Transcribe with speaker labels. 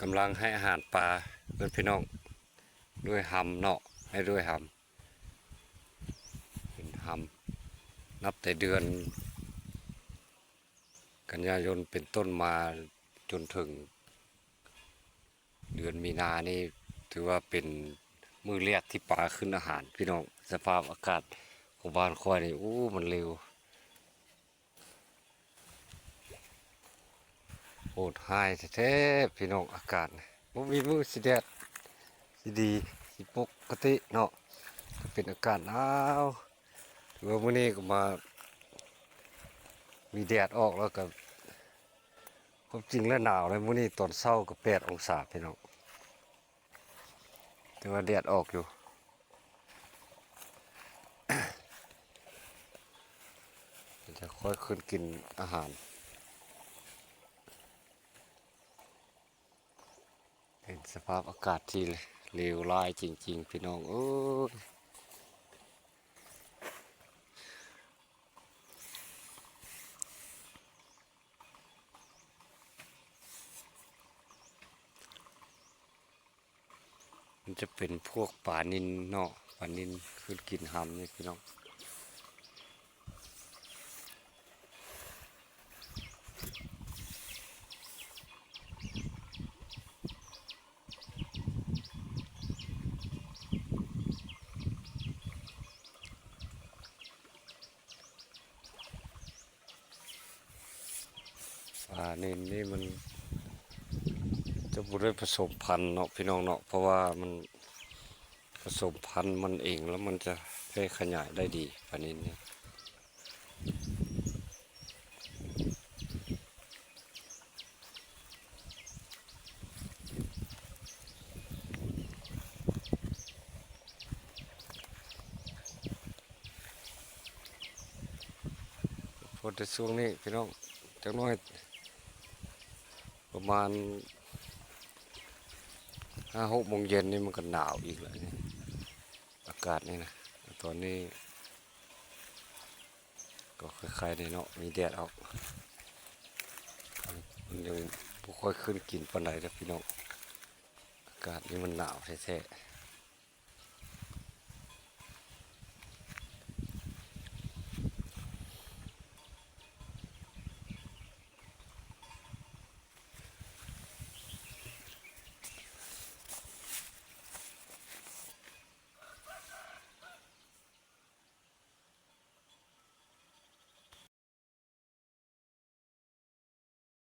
Speaker 1: กำลังให้อาหารปลาเพื่อนพี่น้องด้วยหำเนาะให้ด้วยหำเป็นหำนับแต่เดือนกันยายนเป็นต้นมาจนถึงเดือนมีนานี่ถือว่าเป็นมือแรกที่ปลาขึ้นอาหารพี่น้องสภาพอากาศของบ้านค่อยนี่มันเร็วโหดหายแท้ๆพี่น้องอากาศบ่มีมือสิแดดสิดีสิปกติเนาะก็เป็นอากาศหนาวถือว่ามื้อนี้ก็มามีแดดออกแล้วก็ความจริงแล้วหนาวเลยมื้อนี้ตอนเช้าก็8 องศาพี่น้องแต่ว่าแดดออกอยู่จะค่อยขึ้นกินอาหารเป็นสภาพอากาศที่เลวร้ายจริงๆพี่น้องยมันจะเป็นพวกปลานิลเนาะปลานิลขึ้นกินหำนี่พี่น้องปลานิลนี่มันจะบ่ได้ผสมพันธุ์เนาะพี่น้องเนาะเพราะว่ามันผสมพันธุ์มันเองแล้วมันจะแพร่ขยายได้ดีปลานิลเนี่ยพอในช่วงนี้พี่น้องจักหน้อยประมาณ5-6 โมงเย็นนี่มันก็หนาวอีกแล้วนี่อากาศนี่นะตอนนี้ก็คล้ายๆในเนาะมีแดดออกมันยังบ่ค่อยขึ้นกินปานใดนะพี่น้องอากาศนี่มันหนาวแท้ๆ